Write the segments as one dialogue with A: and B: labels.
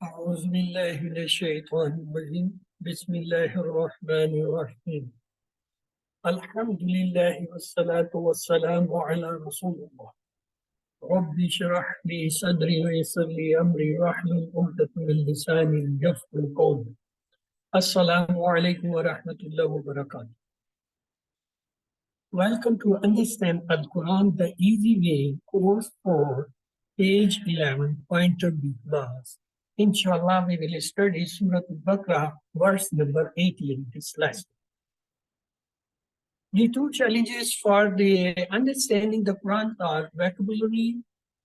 A: أعوذ بالله من الشيطان الرجيم بسم الله الرحمن الرحيم الحمد لله والصلاة والسلام على رسول الله رب اشرح لي صدري ويسر لي أمري واحلل عقدة من لساني يفقهوا قولي السلام عليكم ورحمة الله وبركاته. Welcome to Understand Al-Quran the Easy Way, Course 4, page 11, pointer B class. Inshallah, we will study Surah Al-Baqarah, verse number 80 in this lesson. The two challenges for the understanding the Quran are vocabulary,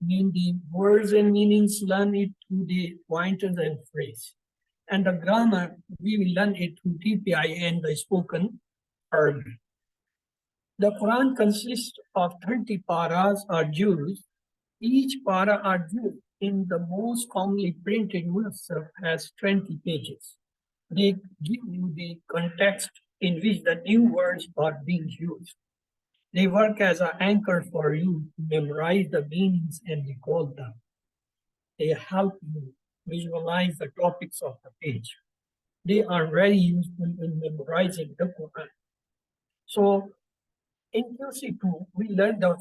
A: mean the words and meanings, learn it through the pointers and phrase. And the grammar, we will learn it through TPI and the spoken Arabic. The Quran consists of 30 paras or juz. Each para or juz in the most commonly printed Musaf has 20 pages. They give you the context in which the new words are being used. They work as an anchor for you to memorize the meanings and recall them. They help you visualize the topics of the page. They are very useful in memorizing the Quran. So in QC2, we learned the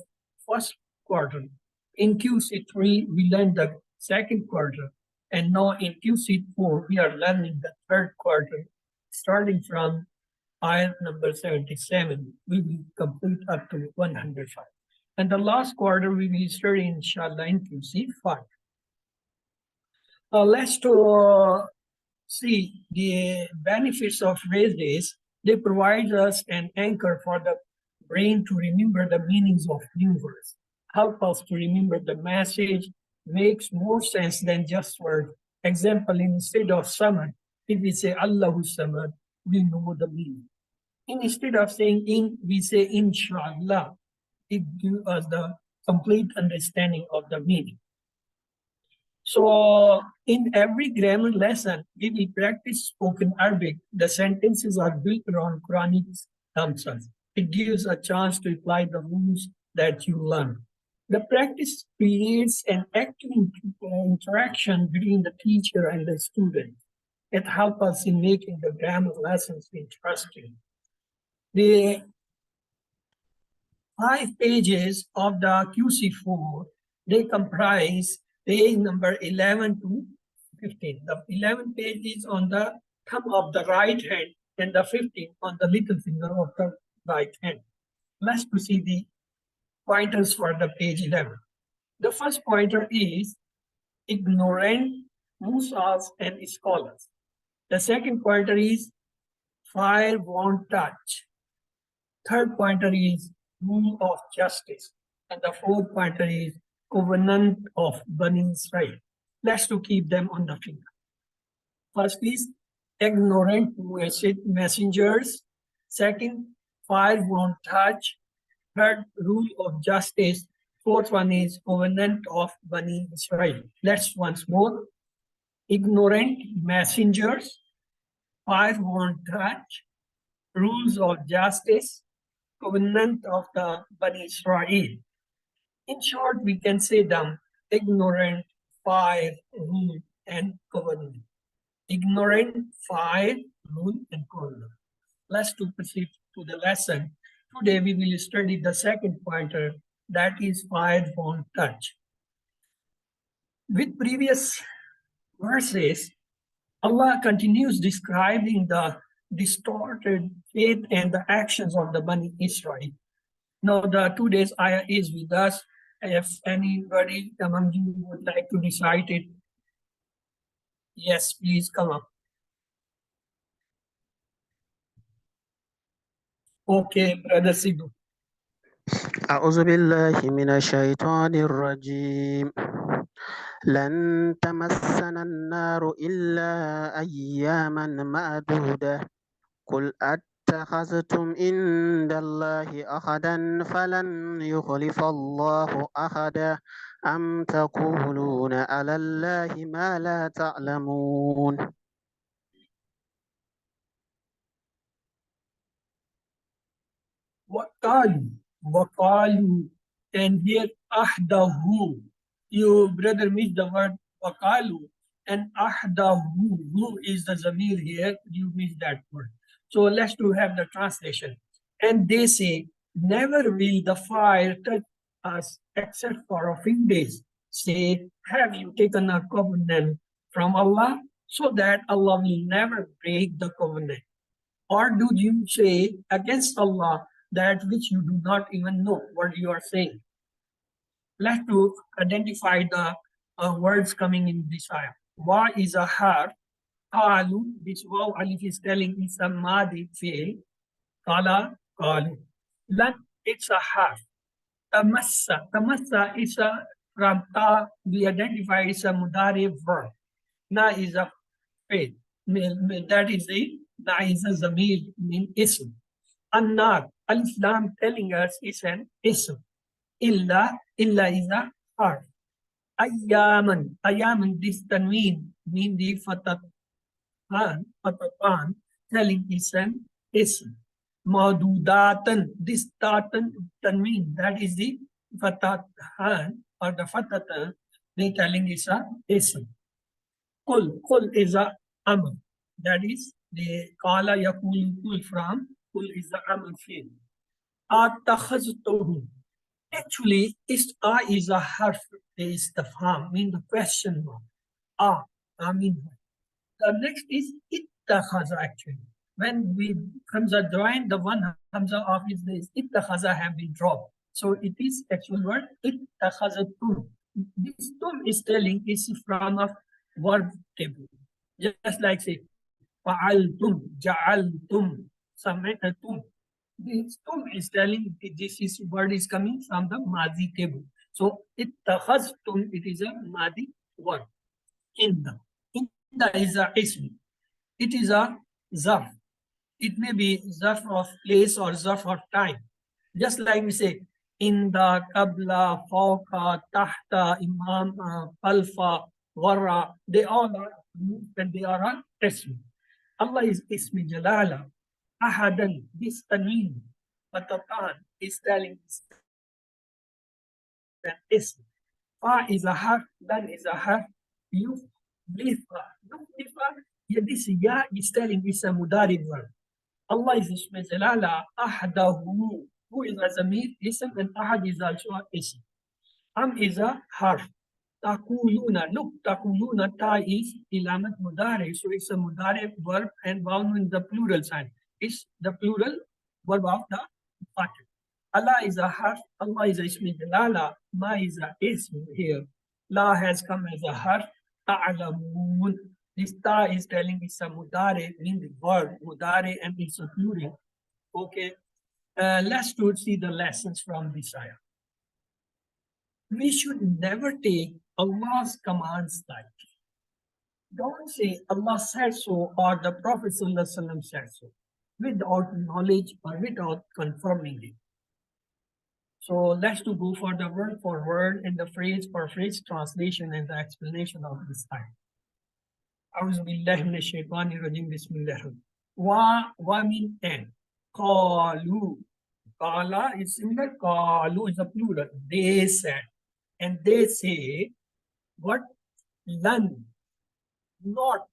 A: first quarter. In QC3, we learned the second quarter. And now in QC4, we are learning the third quarter, starting from ayat number 77. We will complete up to 105. And the last quarter, we will study, inshallah, in QC5. Let's see the benefits of phrases. They provide us an anchor for the brain to remember the meanings of new words, help us to remember the message, makes more sense than just words. Example, instead of Samad, if we say Allahu Samad, we know the meaning. Instead of saying in, we say Inshallah. It gives us the complete understanding of the meaning. So in every grammar lesson, we will practice spoken Arabic. The sentences are built around Quranic answers. It gives a chance to apply the rules that you learn. The practice creates an active interaction between the teacher and the student. It helps us in making the grammar lessons interesting. The 5 pages of the QC4, they comprise page number 11 to 15. The 11 pages on the thumb of the right hand and the 15 on the little finger of the right hand. Let's proceed the pointers for the page 11. The first pointer is ignorant Musas and scholars. The second pointer is fire won't touch. Third pointer is rule of justice. And the fourth pointer is covenant of Bani Israel. Let's to keep them on the finger. First is ignorant messengers. Second, fire won't touch. Third, rule of justice. Fourth one is covenant of Bani Israel. Let's once more. Ignorant messengers. Fire won't touch. Rules of justice. Covenant of the Bani Israel. In short, we can say them ignorant, fire, rule, and covenant. Ignorant, fire, rule, and covenant. Let's proceed to the lesson. Today we will study the second pointer, that is fire won't touch. With previous verses, Allah continues describing the distorted faith and the actions of the Bani Israel. Now the today's ayah is with us. If anybody among you would like to recite it, yes, please come up. Okay, brother Sidhu.
B: أعوذ بالله من الشيطان الرجيم لن تمسنا النار إلا أياما معدودة قل أتخذتم عند الله أحدا فلن يخلف الله أحدا أم تقولون على الله ما لا تعلمون.
A: Waqalu, and here ahdahu. You, brother, missed the word waqalu. and ahdahu, who is the zamir here, you missed that word. So let's do have the translation. And they say, never will the fire touch us except for a few days. Say, have you taken a covenant from Allah so that Allah will never break the covenant? Or do you say against Allah that which you do not even know what you are saying? Let's to identify the words coming in this ayah. Wa is a harf. Qalu, this waw alif is telling is a madi fi'l. Qala, qalu. Lan, it's a harf. Tamassa. Tamassa is a from ta, we identify is a mudari verb. Na is a fi'l. That is the na is a zamir, mean ism. Annar, alif lam telling us is an ism. Illa is a harf. Ayyaman, this tanween, mean the fatatan, telling is an ism. Madudatan, this tanween, that is the fatatan or the fatatan, they telling is a ism. Kul is a amr, that is the kala yakulu kul from kul is the amr fi'l. Atakhaztuhu. Actually, is a harf istifham, mean the question mark. I mean, the next is ittakhaza actually. When we hamza join, the one hamza of is ittakhaza have been dropped. So it is actual word ittakhazatum. This tum is telling is from a verb table. Just like say fa'altum, ja'altum, sami'atum. This tum is telling this is word is coming from the Madi table. So ittakhaztum, it is a Madi word. Inda is a ism. It is a zarf. It may be zarf of place or zarf of time. Just like we say inda, qabla, fawqa, tahta, imam, alfa, warra, they all are when they are on ism. Allah is ismi jalala. Ahadan, this tanween, fatatan is telling that ism. Fa is a harf, dan is a harf, yuflifa. Yeah, this ya is telling is a mudari verb. Allah is ismi jalala, ahadahu, who is a zamir, ism, and ahad is also a ism. Am is a harf. Takuluna, look, takuluna, ta is ilamat mudari, so it's a mudari verb and bound in the plural sign. Is the plural verb of the party. Allah is a harf, Allah is a ismi jalala, ma is a ism here. La has come as a harf, ta'alamun. This ta is telling it's a mudari, mean the verb, mudari, and it's a plural. Okay, let's see the lessons from this ayah. We should never take Allah's commands lightly. Don't say Allah said so or the Prophet ﷺ said so without knowledge or without confirming it. So let's go for the word for word and the phrase for phrase translation and the explanation of this time. A'udhu billahi minash shaitanir rajim. Bismillah. Wa mean and. Qalu. Qala is similar. Qalu is a plural. They said. And they say, what? Lan. Not.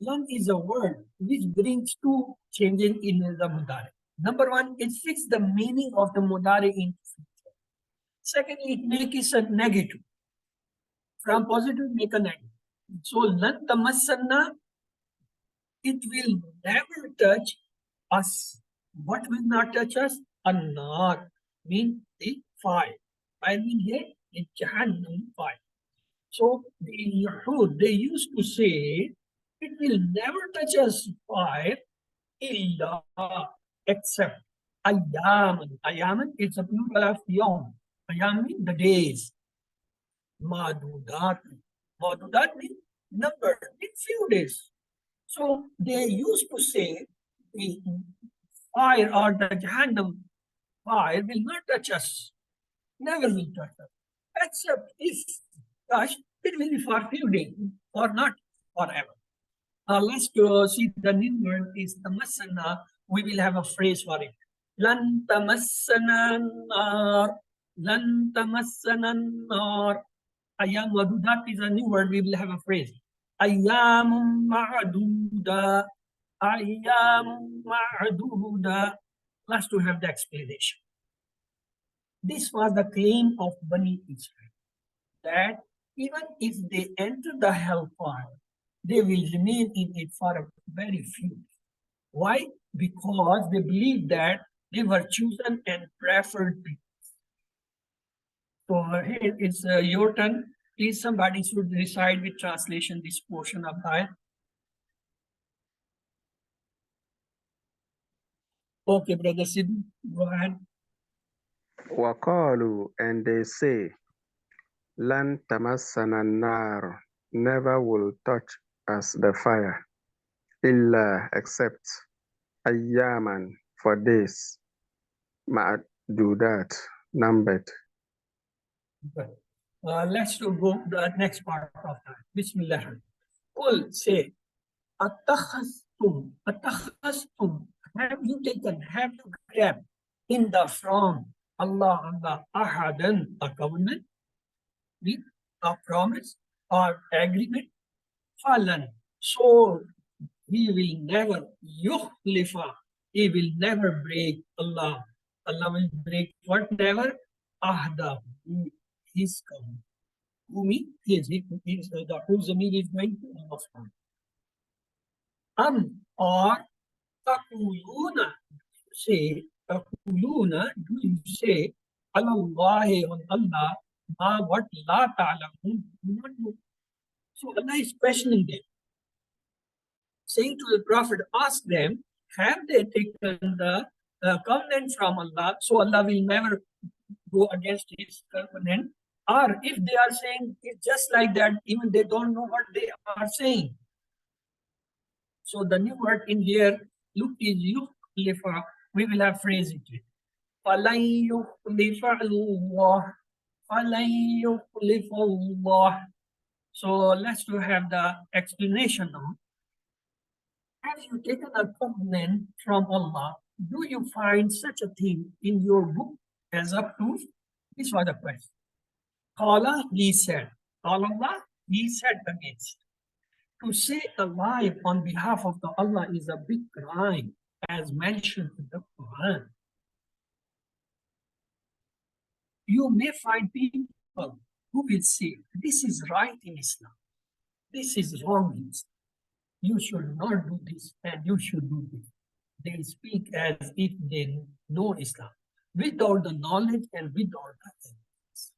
A: Lan is a word which brings two changes in the mudari. Number one, it fixes the meaning of the mudari in future. Secondly, it makes it a negative. From positive, make a negative. So, lan tamassanna, it will never touch us. What will not touch us? An-nar, mean the fire. I mean here, the Jahannam fire. So the Yahud, they used to say, it will never touch us fire, illa, except ayyaman. Ayyaman, it's a plural of yawm. Ayyam means the days. Madudat. Madudat means number, in few days. So they used to say, the fire or the Jahannam fire will not touch us. Never will touch us. Except if touched, it will be for few days or not forever. Let's go see the new word is tamassana. We will have a phrase for it. Lan tamassana nar. Lan tamassana nar. Ayam wadudat is a new word. We will have a phrase. أيام معدودة أيام معدودة. Last to have the explanation. This was the claim of Bani Israel, that even if they enter the hellfire, they will remain in it for a very few. Why? Because they believe that they were chosen and preferred people. So here it's your turn. Please, somebody should recite with translation this portion of the ayah. Okay, Brother Sidhu, go ahead.
B: وقالوا, and they say, لن تمسنا النار, never will touch us the fire, إلا except أياما, for days, معدودات, numbered.
A: Good. Let's go to the next part of that. Bismillah. Qul, say, Atakhastum, have you taken, have you grabbed in the from Allah, ahadan, a covenant, with a promise or agreement, falan, so he will never, yukhlifa, he will never break Allah. Allah will break what? Never, ahda, his covenant. Whom is the whose Zamir is going to Allah. Or Takuluna, say, Takuluna, do you say, Allah on Allah, ma what la ta'lamun, do not know. So Allah is questioning them, saying to the Prophet, ask them, have they taken the covenant from Allah, so Allah will never go against his covenant? Or if they are saying it's just like that, even they don't know what they are saying. So the new word in here, look, is yukhlifa. We will have phrase it. فَلَنْ يُخْلِفَ اللَّهُ فَلَنْ يُخْلِفَ اللَّهُ. So let's do have the explanation now. Have you taken a covenant from Allah? Do you find such a thing in your book as a proof? This was the question. Qala, he said. Allah, he said against. To say a lie on behalf of the Allah is a big crime, as mentioned in the Quran. You may find people who will say, this is right in Islam, this is wrong in Islam. You should not do this and you should do this. They speak as if they know Islam, without the knowledge and without the evidence.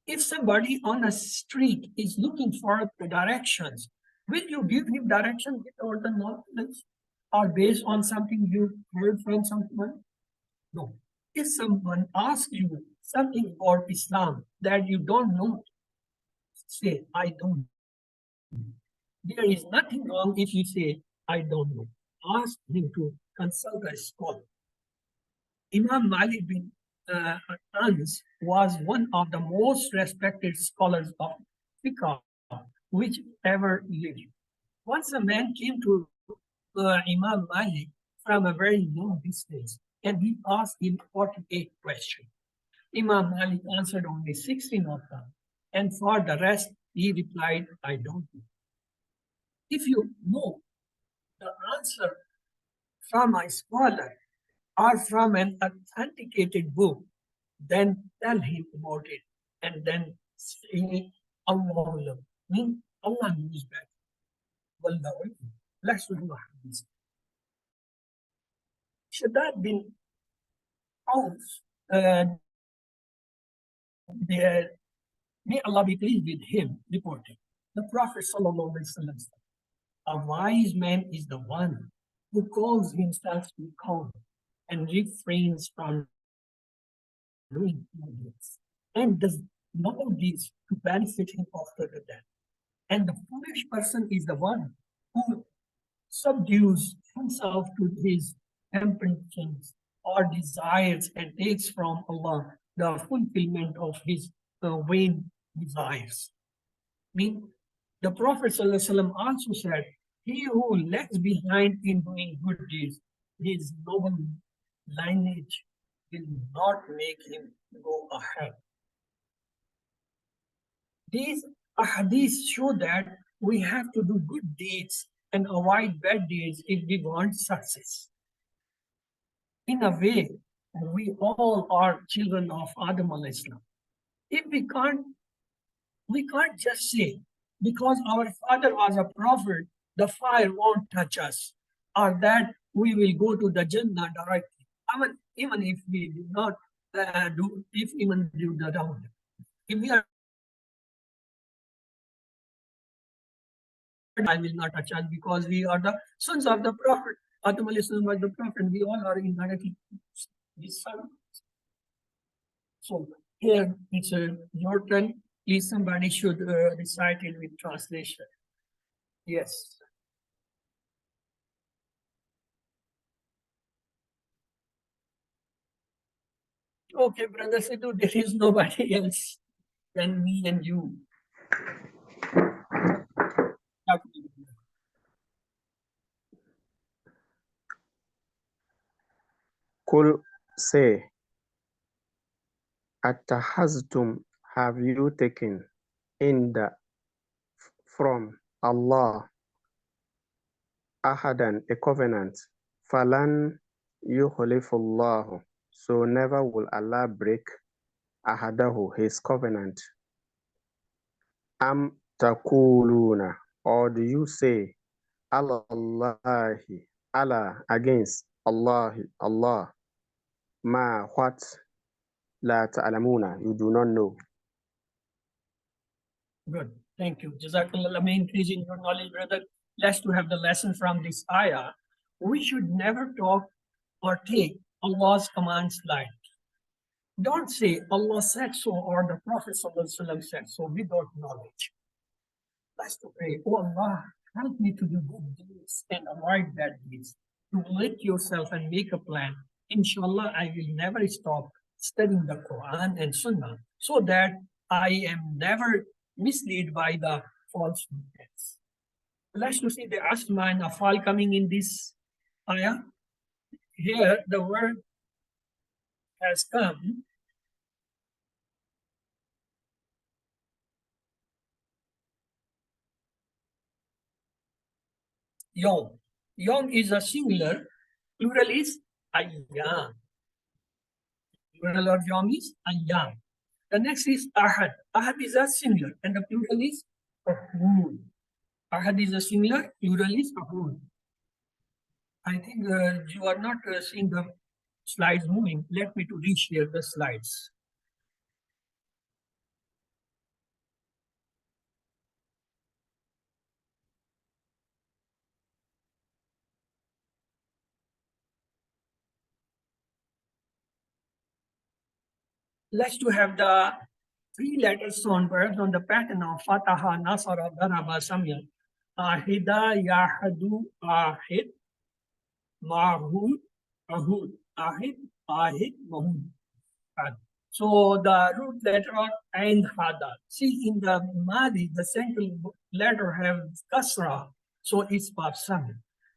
A: If somebody on a street is looking for the directions, will you give him direction without the knowledge or based on something you heard from someone? No. If someone asks you something about Islam that you don't know, say, I don't know. There is nothing wrong if you say, I don't know. Ask him to consult a scholar. Imam Malik bin Anas was one of the most respected scholars of fiqh which ever lived. Once a man came to Imam Malik from a very long distance and he asked him 48 questions. Imam Malik answered only 16 of them, and for the rest he replied, I don't know. If you know the answer from a scholar or from an authenticated book, then tell him about it and then say, Allah, mean Allah knows better. Wallahu. Let's do this. Shaddad bin Auf, may Allah be pleased with him, reported. The Prophet ﷺ, a wise man is the one who calls himself to count and refrains from doing this, and does not this to benefit him after the death. And the foolish person is the one who subdues himself to his temptations or desires and takes from Allah the fulfillment of his vain desires. Mean, the Prophet ﷺ also said, he who lags behind in doing good deeds, his noble lineage will not make him go ahead. These ahadith show that we have to do good deeds and avoid bad deeds if we want success. In a way, we all are children of Adam alayhi salam. If we can't just say, because our father was a prophet, the fire won't touch us, or that we will go to the Jannah directly. Even if we do not do the wrong. If we are, I will not touch us because we are the sons of the prophet. Adam alayhi salam was the prophet. We all are indirectly his son. So here it's your turn. Please, somebody should recite it with translation. Yes. Okay, brother Sidhu, there is nobody else than me and you.
B: Kul, say, Attahaztum, have you taken from Allah ahadan, a covenant, falan yuhlifullahu, so never will Allah break ahadahu, his covenant. Am takuluna, or do you say, Allahi, Allah against Allah, ma what la ta'lamuna, you do not know.
A: Good. Thank you. Jazakallah, may increase in your knowledge, brother. Let's to have the lesson from this ayah. We should never talk or take Allah's commands lightly. Don't say Allah said so or the Prophet ﷺ said so without knowledge. Let's to pray, oh Allah, help me to do good deeds and avoid bad deeds. To let yourself and make a plan. Inshallah, I will never stop studying the Quran and Sunnah so that I am never misled by the false movements. Let's to see the asma and afal coming in this ayah. Here, the word has come yom. Yom is a singular, plural is ayyam. Plural of yom is ayyam. The next is ahad. Ahad is a singular and the plural is ahud. Ahad is a singular, plural is ahud. I think you are not seeing the slides moving. Let me to reshare the slides. Let's to have the three letters on perhaps on the pattern of Fataha, Nasara, Daraba, Samya. Ahida, Yahadu, Ahid, Mahud, Ahud, Ahid, Ahid, Mahud. So the root letter of Ain Hada. See in the Madi, the central letter has Kasra, so it's Babsam.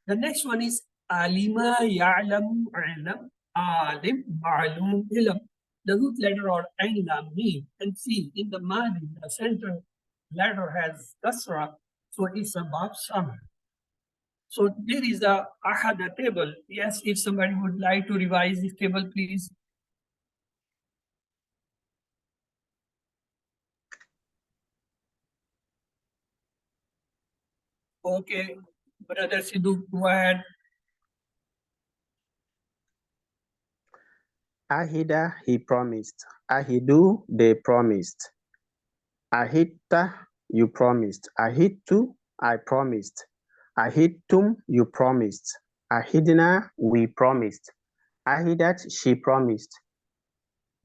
A: The next one is Alima, Ya'lamu, Alam, Alim, Ma'lum, Ilam. The root letter of Ain Lam, Mim. And see in the Madi, the central letter has Kasra, so it's a Babsam. So there is a Ahada table. Yes, if somebody would like to revise this table, please. Okay, brother Sidhu, go ahead.
B: Ahida, he promised. Ahidu, they promised. Ahita, you promised. Ahitu, I promised. Ahitum, you promised. Ahidna, we promised. Ahidat, she promised.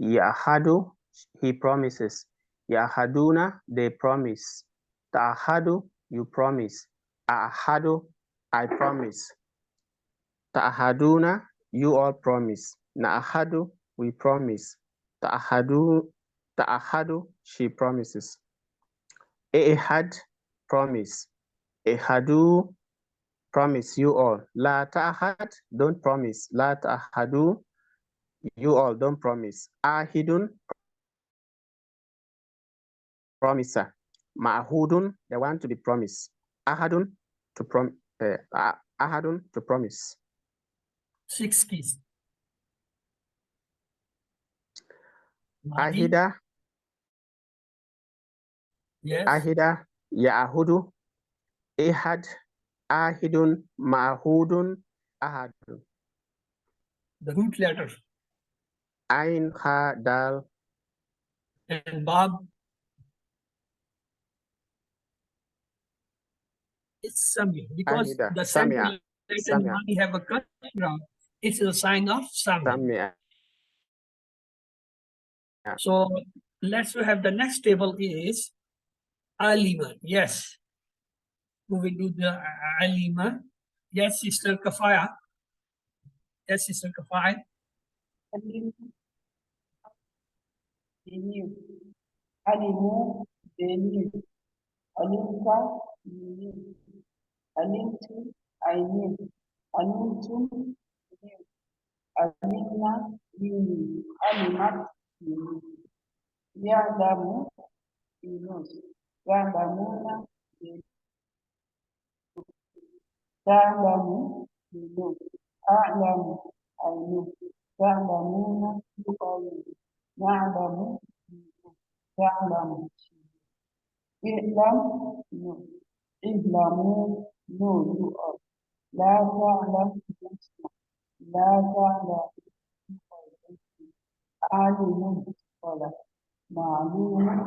B: Yahadu, he promises. Yahaduna, they promise. Ta'ahadu, you promise. Ahadu, I promise. Ta'ahaduna, you all promise. Na'ahadu, we promise. Ta'ahadu, she promises. Ehad, promise. Ehadu, promise you all. La ta'ahad, don't promise. La ta'ahadu, you all don't promise. Ahidun, promiser. Ma'hudun, the one to be promised. Ahadun, ahadun, to promise.
A: 6 keys. Madi,
B: Ahida,
A: yes.
B: ahida, ya'hudu, ihad, ahidun, ma'hudun, ahadun.
A: The root letter.
B: Ain, ha, dal,
A: And Bab is Sami. Because
B: ahida,
A: the center
B: samia,
A: letter in
B: samia,
A: Madi have a kasra. It's a sign of Sami.
B: samia.
A: So let's have the next table is Alima. Yes. Who will do the Alima? Yes, Sister Kafaya. Yes, Sister Kafaya.
C: Alim, they knew. Alimu, they knew. Alimta, you knew. Alimtu, I knew. Alimtum, you knew. Alimna, you knew. Alimat, you knew. Ya'lamu, he knows. Ya'lamuna, they knew. Ta'lamu, you know. A'lamu, I know. Ta'lamuna, you all know. Na'lamu, you know. Ta'lamu, I'lam, no. I'lamu, no, you are. La ta'lam, don't know. La ta'lam, alimun, scholar. Ma'lumun,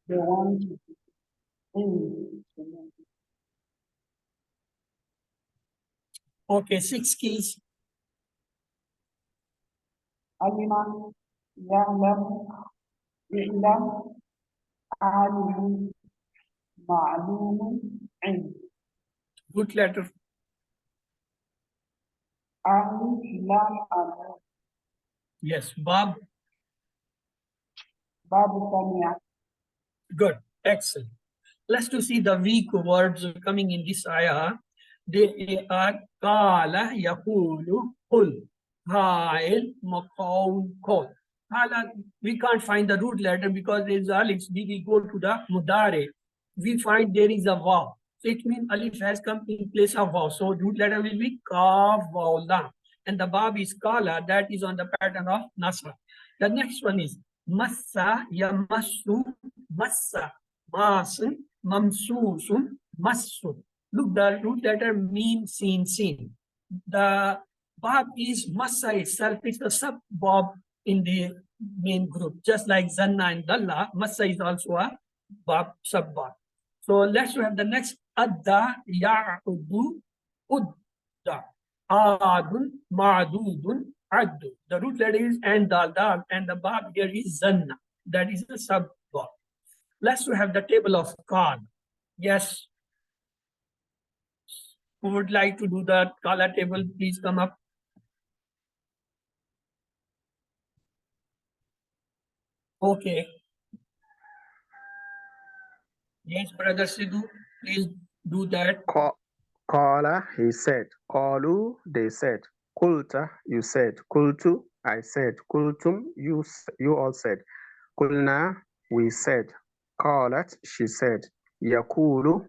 C: the one to know.
A: Okay, 6 keys.
C: Aliman, ya'lam, i'lam, alimun, ma'lumun, ilm.
A: Root letter.
C: Ali, lam, and
A: Yes. Bab.
C: babu sami'a.
A: Good. Excellent. Let's to see the weak words coming in this ayah. They are Kala, Yakulu, Hul, Hail, Makaun, Kol. Kala, we can't find the root letter because there is alif. We will go to the Mudare. We find there is a Vav. So it means alif has come in place of Vav. So root letter will be Kaf, Vav, Lam. And the Bab is Kala, that is on the pattern of Nasra. The next one is Massa, Yamassu, Massa, Masun, Mamsusun, Massun. Look, the root letter mean, seen, seen. The Bab is Massa itself, it's a sub-Bab in the main group. Just like Zanna and Dalla, Massa is also a Bab, sub-Bab. So let's have the next Adda, Ya'udu, Udda, Adun, Ma'dudun, Addu. The root letter is and Dal, and the Bab here is Zanna. That is a sub-Bab. Let's have the table of Kal. Yes. Who would like to do the Kala table? Please come up. Okay. Yes, Brother Sidhu, please do that.
B: Qala, he said. Qalu, they said. Kulta, you said. Kultu, I said. Kultum, you all said. Kulna, we said. Qalat, she said. Yakulu,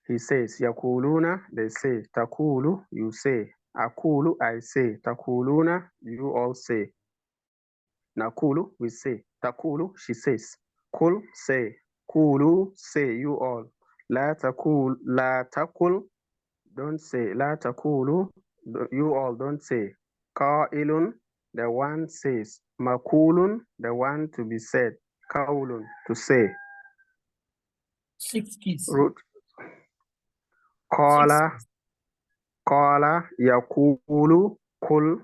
B: he says. Yakuluna, they say. Takulu, you say. Akulu, I say. Takuluna, you all say. Nakulu, we say. Takulu, she says. Kul, say. Kulu, say, you all. La takul, don't say. La takulu, you all don't say. Qailun, the one says. Makulun, the one to be said. Kaulun, to say.
A: 6 keys.
B: Root.
A: 6
B: Qala,
A: keys.
B: qala, yakulu, kul,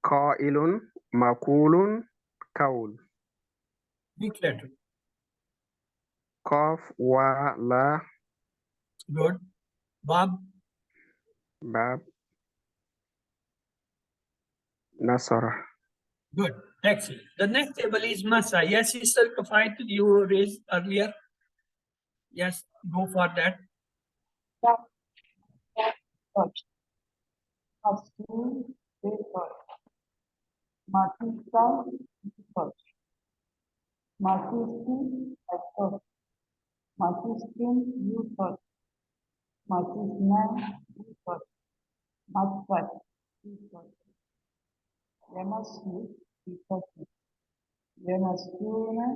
B: qailun, makulun, kaul.
A: Big letter.
B: Qaf, wa, la,
A: Good. Bab.
B: bab, nasara.
A: Good. Excellent. The next table is Masa. Yes, Sister Kafait, you raised earlier. Yes, go for that.
C: Touch. Masu, they touch. Matista, touch. Matusti, I touch. Matiskin, you touch. Matisna, you touch. Matfat, you touch. Yamasu, you touch. Yamasuna,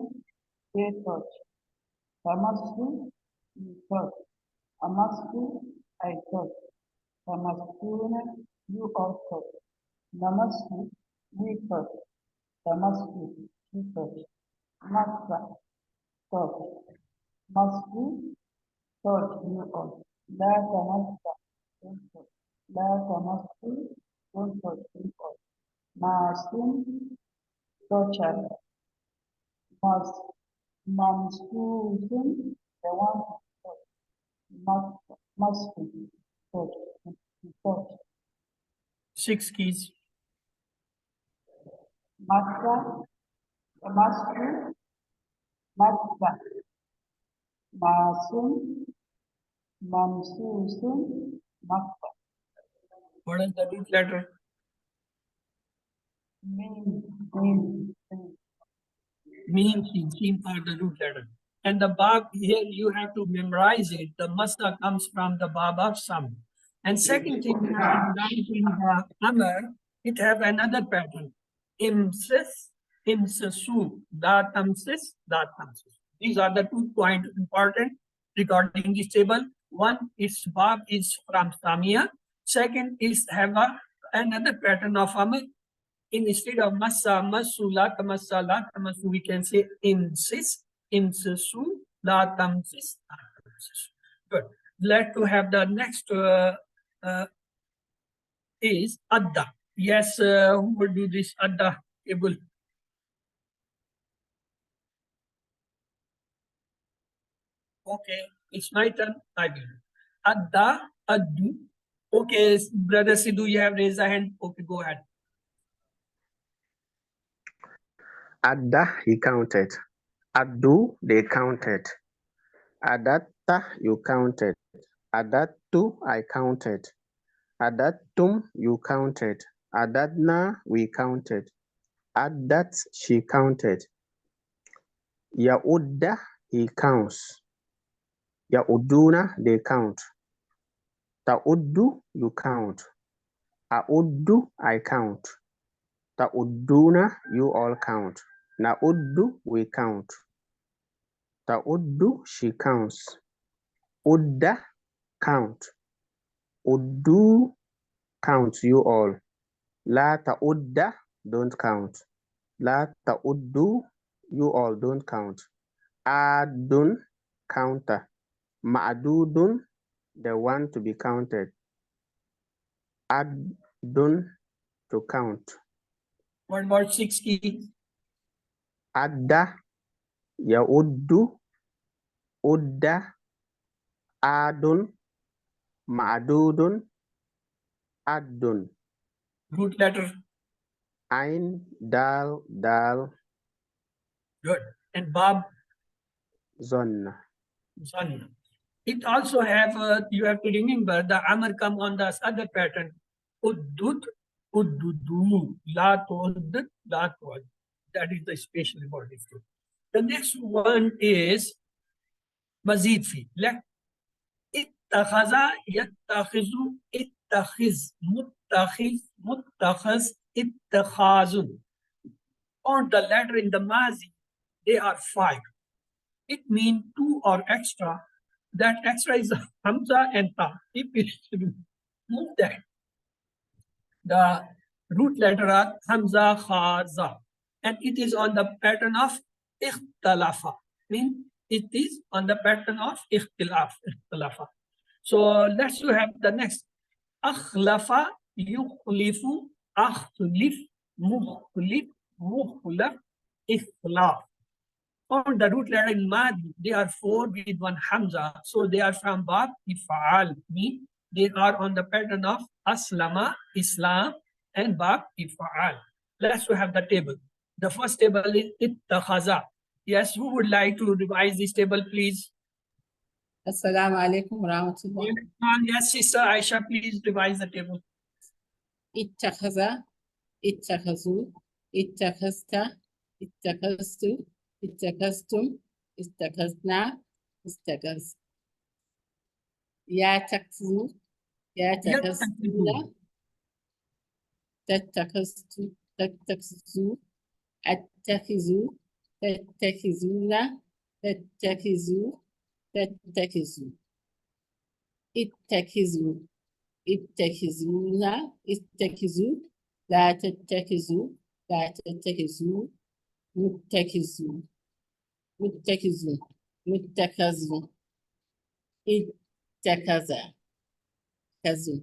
C: they touch. Tamasu, you touch. Amasu, I touch. Tamasuna, you all touch. Namasu, we touch. Tamasku, you touch. Masa, touch. Masku, touch, you all. La tamasa, don't touch. La tamasku, don't touch, you all. Masun, toucher. Mas, mamsusun, the one who touch. Masku, touch. Touch.
A: 6 keys.
C: Masa, masku, masa. Masun, mamsusun, masa.
A: What is the root letter?
C: Mean.
A: Mean are the root letter. And the bab here, you have to memorize it. The masa comes from the bab of sum. And second thing, you have to write in the amr, it have another pattern. Imsis, imsisu, da tamsis, da tamsis. These are the 2 points important regarding this table. One is bab is from Samia. Second is have another pattern of amr. Instead of massa, masu, la tamassa, la tamasu, we can say imsis, imsisu, la tamsis, la tamsis. Good. Glad to have the next is adda. Yes, who will do this adda table? Okay, it's my turn. I will. Adda, addu. Okay, brother Sidhu, you have raised a hand. Okay, go ahead.
B: Adda, he counted. Addu, they counted. Adatta, you counted. Adattu, I counted. Adattum, you counted. Adatna, we counted. Adat, she counted. Yaudda, he counts. Yauduna, they count. Tauddu, you count. Auddu, I count. Taudduna, you all count. Nauddu, we count. Tauddu, she counts. Udda, count. Uddu, count, you all. La taudda, don't count. La tauddu, you all don't count. Adun, counter. Ma'adudun, the one to be counted. Adun, to count.
A: One more 6 keys.
B: Adda, yauddu, udda, adun, ma'adudun, addun.
A: Root letter.
B: Ain, dal, dal.
A: Good. And bab,
B: Zon.
A: zan. It also have, you have to remember the amr come on the other pattern. Uddud, uddudu, la tudd, la tudd. That is the special about this. The next one is mazid fi. Ittakhaza, yattakhizu, ittakhiz, muttakhiz, muttakhaz, ittakhazun. On the letter in the mazi, they are 5. It means 2 or extra. That extra is hamza and ta. If we remove that, the root letter are hamza, khaza, and it is on the pattern of ikhtalafa. Means it is on the pattern of ikhtalafa. So let's have the next. Akhlafa, yukhlifu, akhlif, mukhlif, mukhlaf, ikhlaf. On the root letter in Madi, they are 4 with 1 Hamza. So they are from Bab Ifa'al. Mean they are on the pattern of Aslama, Islam, and Bab Ifa'al. Let's have the table. The first table is Ittakhaza. Yes, who would like to revise this table, please?
D: Assalamu alaikum warahmatullah.
A: Yes, Sister Aisha, please revise the table.
D: Ittakhaza, ittakhazu, ittakhazta, ittakhaztu, ittakhaztum, ittakhazna, استغاث يتخذوا يتخذون تتخذوا اتخذوا تتخذون تتخذوا تتخذوا اتخذوا اتخذون اتخذوا لا تتخذوا لا تتخذوا متخذوا متخذوا متخذوا اتخذ كذوا.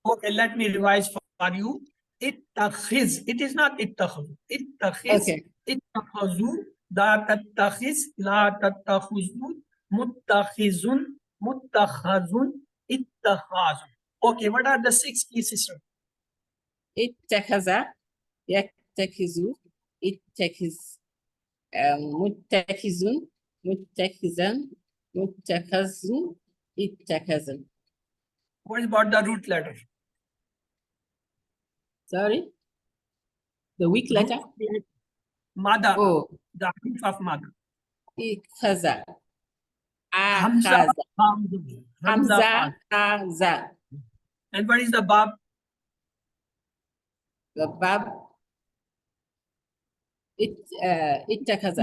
A: Okay, let me revise for you. Ittakhiz. It is not ittakhiz. Ittakhiz.
D: Okay.
A: Ittakhazu. Da tattakhiz. La tattakhuzu. Muttakhizun. Muttakhazun. Ittakhazun. Okay, what are the 6 key systems?
D: اتخذ يتخذ اتخذ متخذ متخذا متخذ اتخذ.
A: What about the root letter?
D: Sorry, the weak letter.
A: Mada.
D: Oh,
A: The proof of mada.
D: اتخذ
A: Hamza.
D: أخذ
A: Hamza.
D: أخذ.
A: And what is the bab?
D: The bab اتخذ.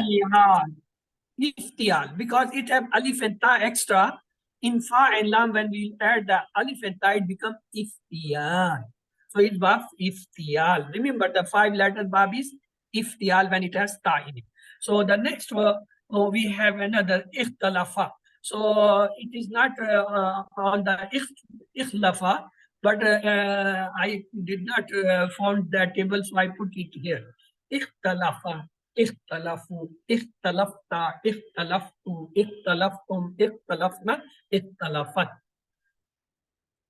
A: Iftiyal, because it have alif and ta extra. In fa and lam, when we add the alif and ta, it becomes iftiyal. So it's bab iftiyal. Remember the 5-letter bab is iftiyal when it has ta in it. So the next one, we have another ikhtalafa. So it is not on the ikhtalafa, but I did not found that table, so I put it here. Ikhtalafa. اختلفوا اختلفت اختلفت اختلفتم اختلفنا اختلفت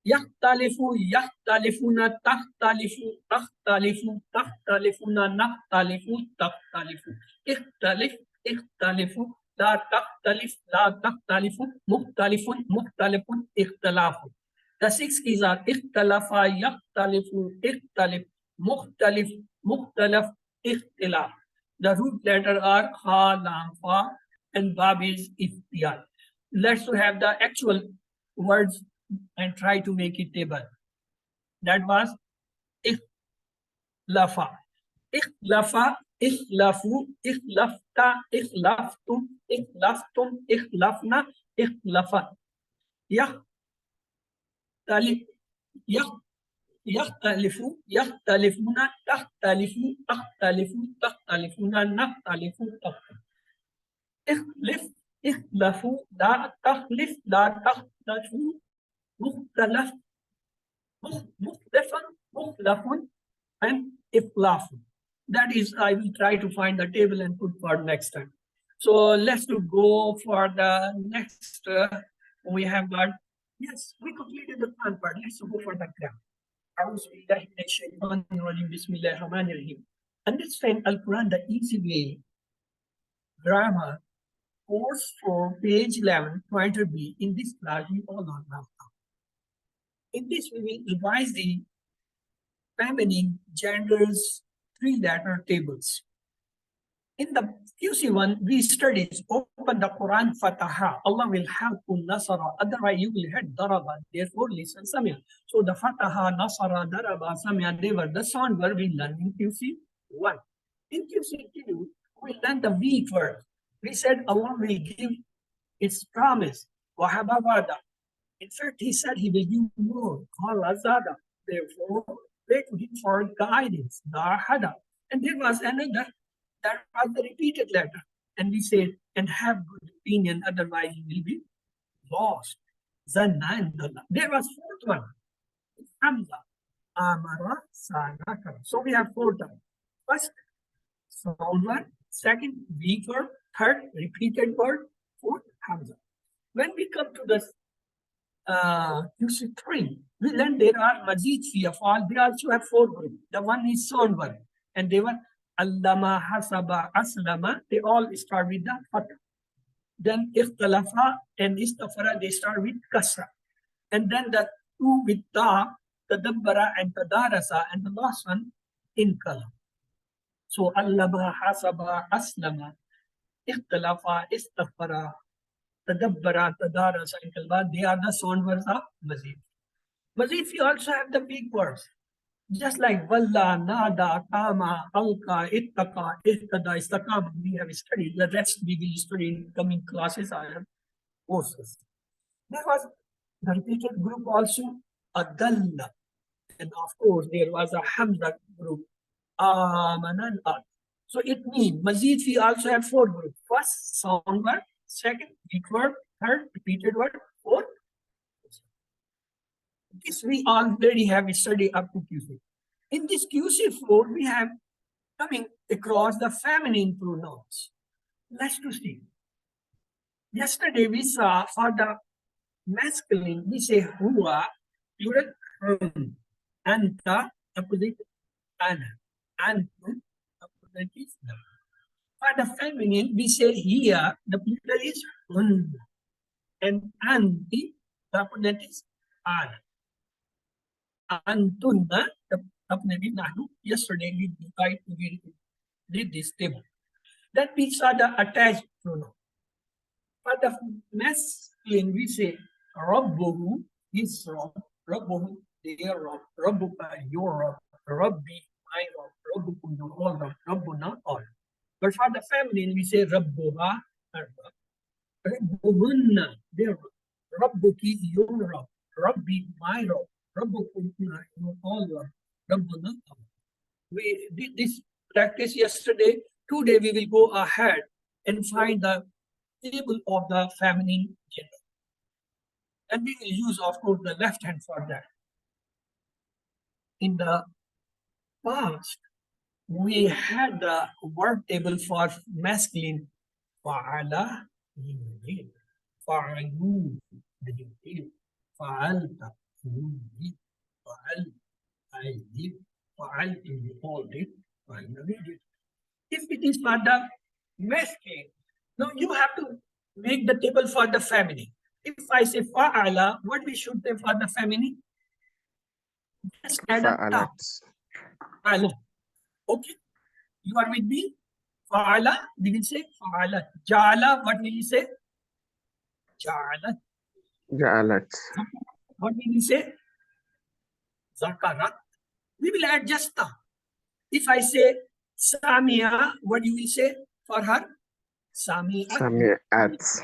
A: يختلف يختلفون تختلف تختلف تختلفون نختلف تختلف اختلف اختلف لا تختلف لا تختلف مختلف مختلف اختلاف. The 6 keys are اختلف يختلف اختلف مختلف مختلف اختلاف. The root letter are ha, lam, fa, and bab is iftiyal. Let's have the actual words and try to make it table. That was ikhlafa. Ikhlafa, ikhlafu, ikhlafta, ikhlaftum, ikhlaftum, ikhlafna, ikhlafat. يختلف يختلفون تختلف تختلف تختلفون نختلف اختلف اختلفوا لا تختلف لا تختلفوا مختلف مختلفا مختلف and اختلاف. That is, I will try to find the table and put for next time. So let's go for the next. We have got, yes, we completed the fun part. Let's go for the grammar. Understand Al-Quran the easy way. Grammar, course 4, page 11, pointer B. In this class, we all learn now. In this, we will revise the feminine, genders, 3-letter tables. In the QC1, we studied open the Quran Fataha. Allah will help Nasara. Otherwise, you will hit Daraba. Therefore, listen Samia. So the Fataha, Nasara, Daraba, Samia, they were the sound word we learned in QC1. In QC2, we learned the weak word. We said Allah will give its promise. Wahabawada. In fact, he said he will give more. Azada. Therefore, wait to him for guidance. Dahada. And there was another. That was the repeated letter. And we said, and have good opinion, otherwise you will be lost. Zanna and Dalla. There was 4th one. Hamza. Amara, Sanakara. So we have 4 times. First, sound word. Second, weak word. Third, repeated word. 4th, Hamza. When we come to the QC3, we learn there are Majid Fiyafal. They also have 4 groups. The one is sound word. And they were Allama, Hasaba, Aslama, they all start with the fatah. Then Ikhtalafa and Istafara, they start with Kasra. And then the 2 with Ta, Tadabbara and Tadarasa, and the last one in Kalam. So Allama, Hasaba, Aslama, Ikhtalafa, Istafara, tadabbara, tadara, sankalba, they are the sound words of mazid. Mazid, we also have the big words. Just like Valla, Nada, Kama, Alka, Ittaka, Ihtada, Istakam, we have studied. The rest we will study in coming classes. I have courses. There was the repeated group also, Adalla. And of course, there was a Hamza group, Amanan Ad. So it means Mazid, we also have 4 groups. First, sound word. Second, weak word. Third, repeated word. Fourth, this we already have studied up to QC. In this QC4, we have coming across the feminine pronouns. Let's to see. Yesterday we saw for the masculine, we say huwa, plural hum, anta, opposite ana, antum, opposite is na. For the feminine, we say hiya, the plural is hun, and anti, the opposite is ana. Antunna, the opposite is nahnu. Yesterday we tried to read this table. Then we saw the attached pronoun. For the masculine, we say Rabbuhu, his Rabb, Rabbuhu, their Rabb, Rabbuka, your Rabb, Rabbi, my Rabb, Rabbukum, your all Rabb, Rabbuna, all. But for the feminine, we say Rabbuha, her Rabb, Rabbuhunna, their Rabb, Rabbuki, your Rabb, Rabbi, my Rabb, Rabbukum, your all Rabb, Rabbuna, all. We did this practice yesterday. Today we will go ahead and find the table of the feminine gender. And we will use, of course, the left hand for that. In the past, we had the word table for masculine. Fa'ala, you did. Fa'alu, you did. Fa'alta, you did. Fa'al, I did. Fa'al, you all did. Finally did. If it is for the masculine, now you have to make the table for the feminine. If I say fa'ala, what we should say for the feminine? Just add a ta. Fa'ala. Okay. You are with me? Fa'ala, we will say fa'ala. Ja'ala, what will you say? Ja'ala.
B: Ja'alat.
A: What will you say? Zakarat. We will add just ta. If I say Samia, what you will say for her? Sami'at.
B: Sami'at.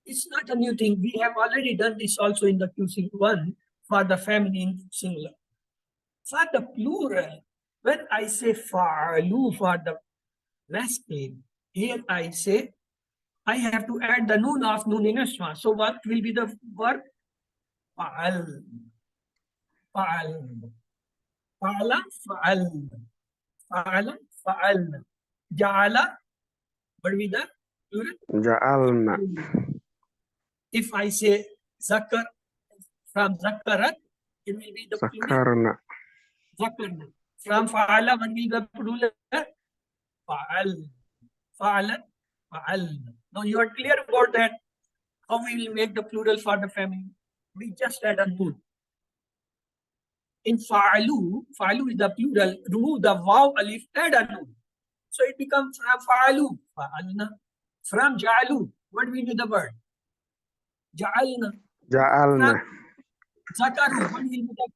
A: It's not a new thing. We have already done this also in the QC1 for the feminine singular. For the plural, when I say fa'alu for the masculine, here I say I have to add the noon of nuninashma. So what will be the verb? Fa'al. Fa'al. Fa'ala, fa'al. Fa'ala, fa'al. Ja'ala, what will be the plural?
B: Ja'alna.
A: If I say zakar from zakarat, it will be the plural.
B: Zakarna.
A: Zakarna. From fa'ala, what will be the plural? Fa'al. Fa'alat. Fa'al. Now you are clear about that. How we will make the plural for the family? We just add a noon. In fa'alu, fa'alu is the plural. Remove the waw alif, add a noon. So it becomes from fa'alu, fa'alna. From ja'alu, what will be the word? Ja'alna.
B: Ja'alna.
A: Zakaru, what will be the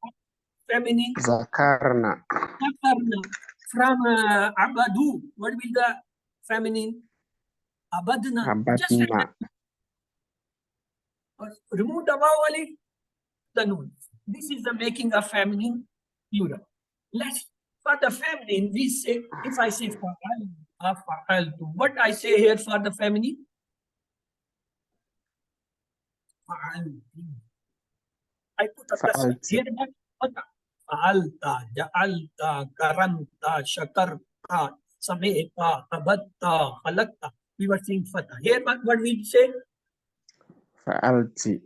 A: feminine?
B: Zakarna.
A: Zakarna. From abadu, what will be the feminine? Abadna. Just
B: Abadna.
A: remove the waw alif, the noon. This is the making of feminine plural. Let's for the feminine, we say, if I say fa'al, fa'altu, what I say here for the feminine? Fa'altu. I put a kasra here, but fa'alta, ja'alta, karamta, shakarta, sami'ta, abatta, khalaqta. We were saying fatah. Here, what we say?
B: Fa'alti.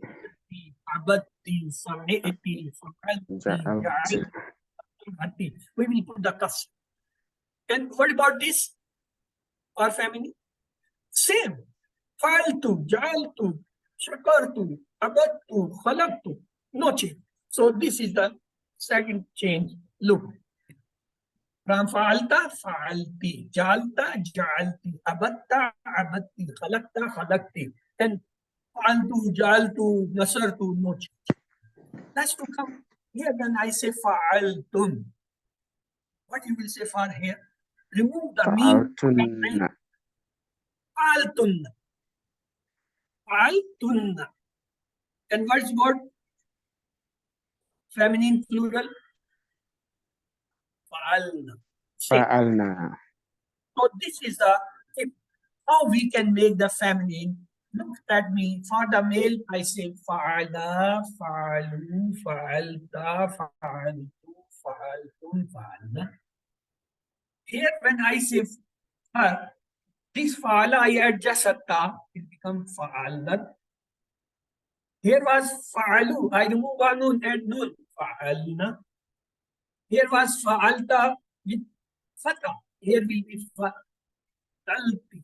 A: Abatti, sami'ti, fa'alti,
B: Ja'alti.
A: ja'alti. We will put the kasra. And what about this? Or feminine? Same. Fa'altu, ja'altu, shakartu, abattu, khalaqtu. No change. So this is the second change. Look. From fa'alta, fa'alti, jalta, jalti, abatta, abatti, khalaqta, khalaqti. And fa'altu, jaltu, nasartu, no change. That's to come here. Then I say fa'altun. What you will say for here? Remove the mean.
B: فعلتن
A: Fa'altun. Fa'altun. And what's word? Feminine plural. Fa'alna. Say.
B: فعلنا
A: So this is how we can make the feminine. Look at me. For the male, I say fa'ala, fa'alu, fa'alta, fa'altu, fa'altun, fa'alna. Here, when I say her, this fa'ala, I add just a ta, it becomes fa'alat. Here was fa'alu, I remove a nun, add nun, fa'alna. Here was fa'alta with fatha. Here will be fa'alti,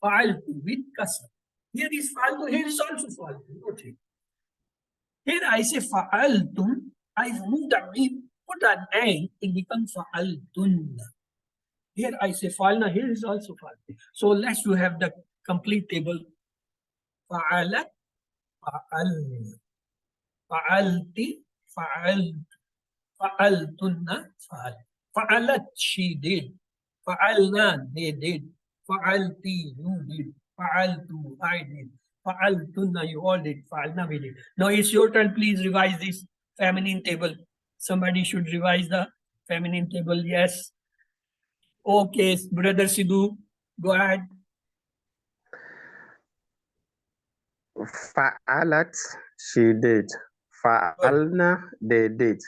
A: fa'altu with kasra. Here is fa'altu, here is also fa'altu. Okay. Here I say fa'altum, I remove the mim, put an a, it becomes fa'altunna. Here I say fa'alna, here is also fa'alti. So let's you have the complete table. Fa'alat, fa'alna, fa'alti, fa'alt, fa'altunna, fa'al. Fa'alat, she did. Fa'alna, they did. Fa'alti, you did. Fa'altu, I did. Fa'altunna, you all did. Fa'alna, we did. Now it's your turn. Please revise this feminine table. Somebody should revise the feminine table. Yes. Okay, brother Sidhu, go ahead.
B: فعلت she did فعلنا they did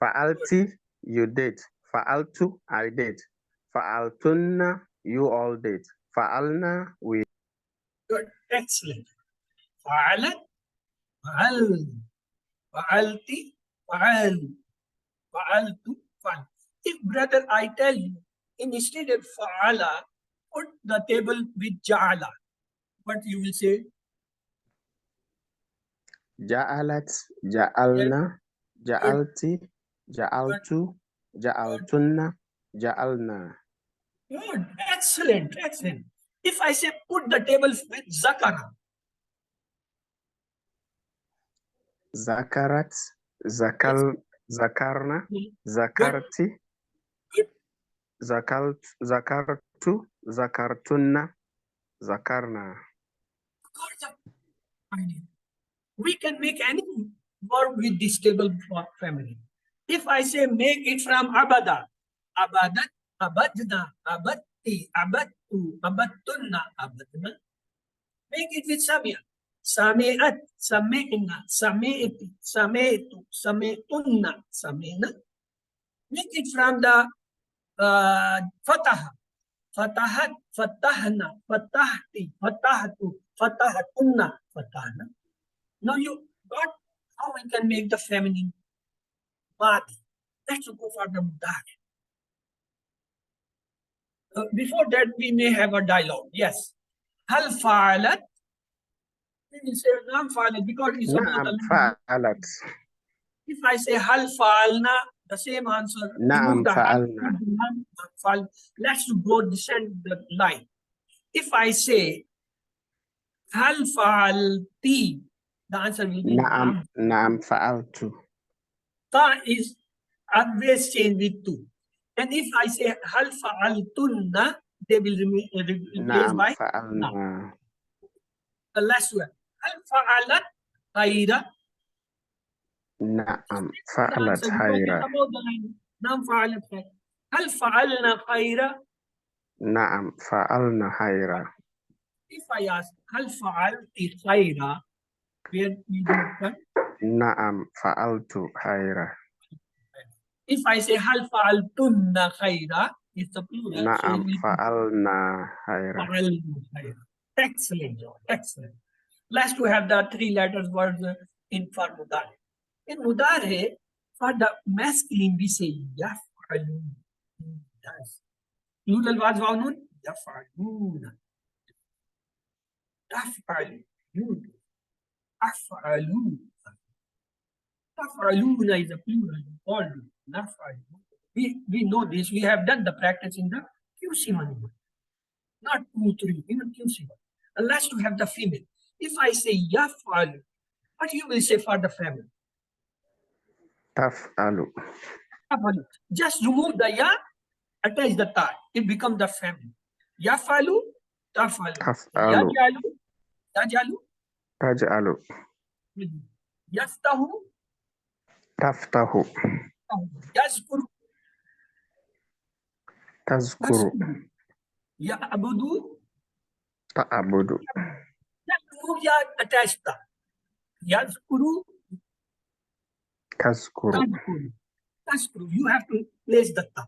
B: فعلتي you did فعلت I did فعلتن you all did فعلنا we
A: Good, excellent. فعلت, فعل, فعلتي, فعل, فعلت, فعل. If brother, I tell you, instead of fa'ala, put the table with ja'ala. What you will say?
B: جعلت جعلنا جعلتي جعلت جعلتن جعلنا
A: Good, excellent, excellent. If I say put the table with zakara,
B: ذكرت ذكرنا ذكرتي ذكرت ذكرتن ذكرنا
A: we can make any verb with this table family. If I say make it from abada, abadat, abadna, abatti, abattu, abattunna, abadna. Make it with samia. Sami'at, sami'na, sami'ti, sami'tu, sami'tunna, sami'na. Make it from the fataha. Fatahat, fatahna, fatahti, fatahtu, fatahatunna, fatahna. Now you got how we can make the feminine body. Let's go for the mudari. Before that, we may have a dialogue. Yes. Hal fa'alat. We will say nam fa'alat because it's about
B: نعم
A: the
B: فعلت
A: If I say hal fa'alna, the same answer.
B: نعم
A: Remove the hal,
B: فعلنا
A: put the nam, fa'al. Let's go descend the line. If I say hal fa'alti, the answer will be
B: نعم نعم فعلت
A: Ta is always change with tu. And if I say hal fa'altunna, they will replace
B: نعم
A: by
B: فعلنا
A: the last one. Hal fa'alat khayra.
B: نعم
A: The
B: فعلت
A: answer because it's
B: خيرا
A: about the line. Nam fa'alat khayra. Hal fa'alna khayra.
B: نعم فعلنا خيرا
A: If I ask hal fa'alti khayra, where we do it?
B: نعم فعلت خيرا
A: If I say hal fa'altunna khayra, it's the plural. So it
B: نعم
A: will be
B: فعلنا خيرا
A: fa'alna khayra. Excellent job. Excellent. Last to have the three letters words in for mudare. In mudare, for the masculine, we say yaf'alun. Does. Plural was vaunun, yaf'aluna. Taf'alun. Af'alun. Taf'aluna is a plural. All naf'alun. We know this. We have done the practice in the QC1, not 2, 3, even QC1. Unless to have the female. If I say yafalu, what you will say for the family?
B: Taf'alu.
A: Yafalu. Just remove the ya, attach the ta. It becomes the family. Yafalu, tafalu.
B: Taf'alu.
A: Yajalu, tajalu.
B: Taj'alu.
A: Yaftahu,
B: Taftahu.
A: yazkuru,
B: Tazkuru.
A: ya'budu.
B: Ta'abudu.
A: Just remove ya, attach ta. Yazkuru,
B: Tazkuru.
A: tazkuru. Tazkuru. You have to place the ta.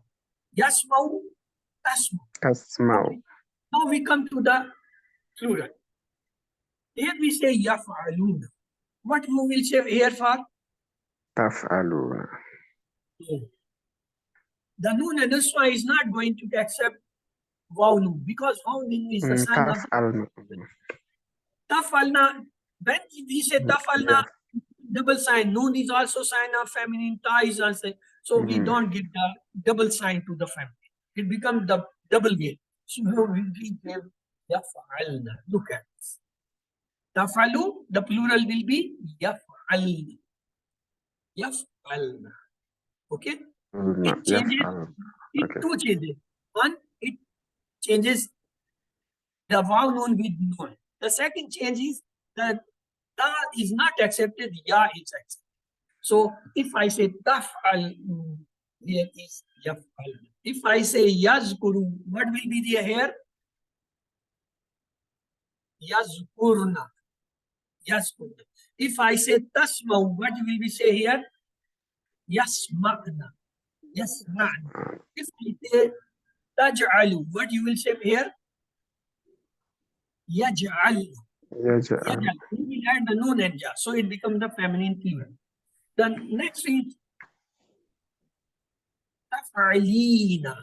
A: Yasmau, tasmu.
B: Tasma'u.
A: Now we come to the plural. Here we say yaf'aluna. What you will say here for?
B: Taf'aluna.
A: The noon and nuswa is not going to accept waw noon because waw noon is the sign of
B: Taf'alna.
A: tafalna. When we say tafalna,
B: Yes.
A: double sign. Noon is also sign of feminine. Ta is also. So we don't give the double sign to the feminine. It becomes the double weight. So we give yaf'alna. Look at this. Tafalu, the plural will be yaf'alna. Yaf'alna. Okay? It changes.
B: Yaf'alna.
A: It
B: Okay.
A: two changes. One, it changes the waw noon with noon. The second change is that ta is not accepted, ya is accepted. So if I say taf'al, here is yaf'al. If I say yazkuru, what will be the here? Yazkurna. Yazkurna. If I say tasma'u, what will we say here? Yasma'na. Yasma'na. If I say taj'alu, what you will say here? Yaj'al.
B: Yaj'al.
A: Yaj'al. We will add the noon and ja, so it becomes the feminine plural. The next is taf'alina.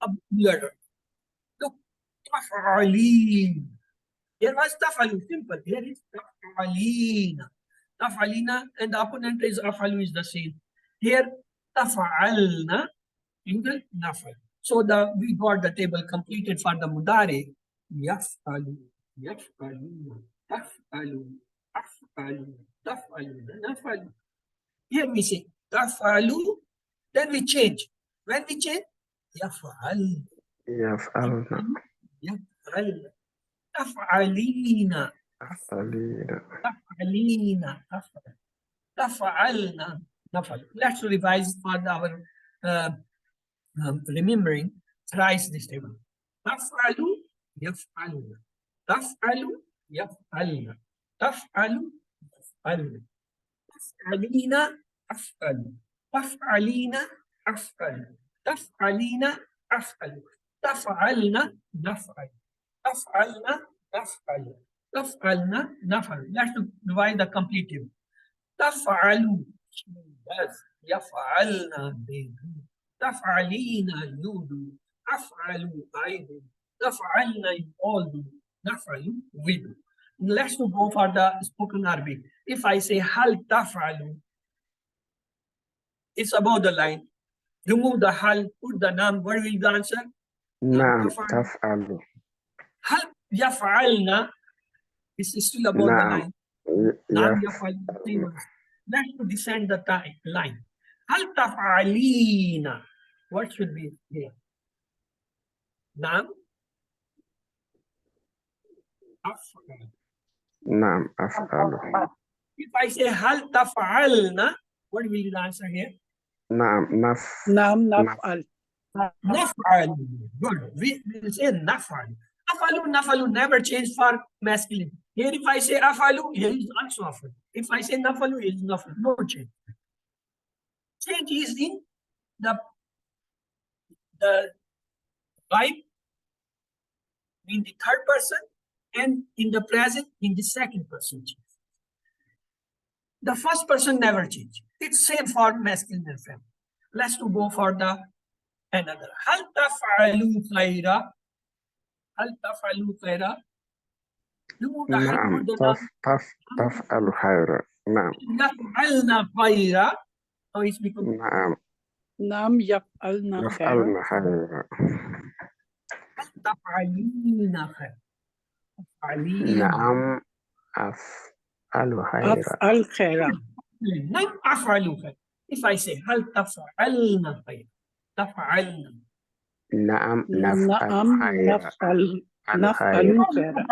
A: A plural. Look, taf'alin. Here was taf'alu, simple. Here is taf'alina. Taf'alina and the opponent is afalu is the same. Here, taf'alna, plural, nafal. So we got the table completed for the mudari. Yaf'alu, yaf'aluna, taf'alu, af'alu, taf'alu, nafalu. Here we say taf'alu, then we change. When we change, yaf'al,
B: Yaf'alna.
A: yaf'al, taf'alina,
B: Taf'alina.
A: taf'alina, taf'alna, nafal. Let's revise for our remembering thrice this table. Taf'alu, yaf'aluna. Taf'alu, yaf'alna. Taf'alu, yaf'alna. Taf'alina, af'alu. Taf'alina, af'alu. Taf'alina, af'alu. Taf'alna, naf'al. Taf'alna, naf'al. Taf'alna, naf'al. Let's divide the complete table. Taf'alu, she does. Yaf'alna, they do. Taf'alina, you do. Af'alu, I do. Taf'alna, you all do. Naf'alu, we do. Let's go for the spoken Arabic. If I say hal taf'alu, it's above the line. Remove the hal, put the nam. What will the answer?
B: Naam. Taf'alu.
A: Hal yaf'alna is still above the
B: Naam.
A: line. Nam
B: Yaf.
A: yaf'alna. Let's descend the line. Hal taf'alina. What should be here? Nam. Af'al.
B: Naam. Af'alu.
A: If I say hal taf'alna, what will be the answer here?
B: Naam.
C: Nam naf'al.
A: Naf'al. Good. We will say naf'al. Afalu, nafalu never change for masculine. Here if I say afalu, here is also afalu. If I say nafalu, here is nafalu. No change. Change is in the vibe in the third person and in the present in the second person. The first person never change. It's same for masculine and feminine. Let's to go for the another. Hal taf'alu khayra? Hal taf'alu khayra? Remove the hal,
B: Naam.
A: put the
B: Taf'alu khayra. Naam.
A: naf'alna khayra. Now it's become
B: Naam.
C: نعم يفعلن خيرا.
B: نفعلن خيرا.
A: تفعلين خير. تفعلين.
B: نعم أفعل خيرا.
C: أفعل خيرا.
A: نعم أفعل خير. If I say هل تفعلن خير. تفعلن.
B: نعم نفعل
C: نعم
B: خيرا.
C: نفعل خيرا.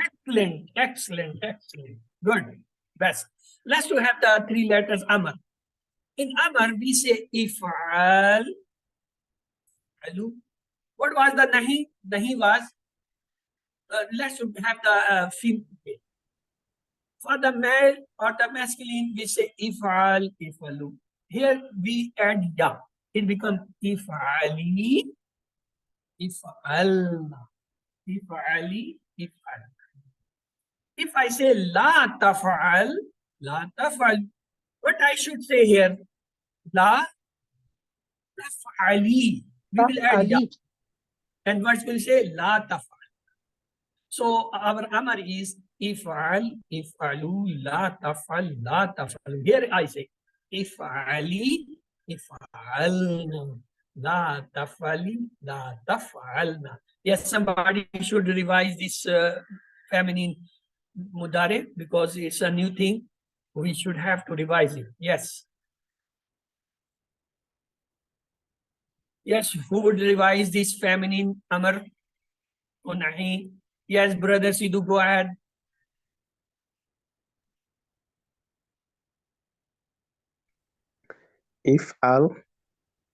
A: Excellent, excellent, excellent. Good. Best. Let's to have the three letters Amar. In Amar, we say if'al. Hello. What was the nahi? Nahi was, let's have the female. For the male or the masculine, we say if'al, if'alu. Here we add ya. It becomes if'ali, if'alna. If'ali, if'al. If I say la taf'al, what I should say here? La taf'ali. We will add ya.
C: تفعلي.
A: And what will say? La taf'al. So our amar is if'al, if'alu, la taf'al, la taf'al. Here I say if'ali, if'alna, la taf'ali, la taf'alna. Yes, somebody should revise this feminine mudare because it's a new thing. We should have to revise it. Yes. Yes, who would revise this feminine amar? Or nahi? Yes, brother Sidhu, go ahead.
B: If'al.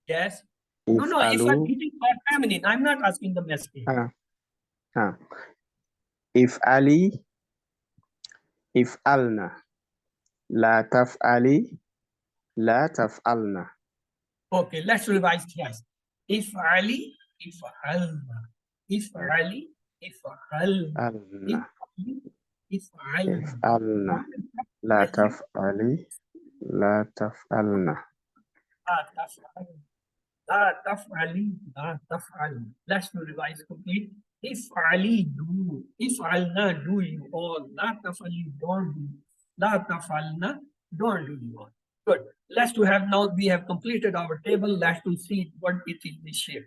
A: Yes. No, if I'm
B: If'alu.
A: eating for feminine, I'm not asking the masculine.
B: If'ali. If'alna. La taf'ali. La taf'alna.
A: Okay, let's revise twice. If'ali, if'alna. If'ali, if'alna.
B: Alna.
A: If'alna.
B: If'alna. La taf'ali. La taf'alna.
A: La taf'ali, la taf'alna. Let's revise complete. If'ali, do. If'alna, do you all. La taf'ali, don't do. La taf'alna, don't do you all. Good. Let's to have now we have completed our table. Let's to see what it is this shape.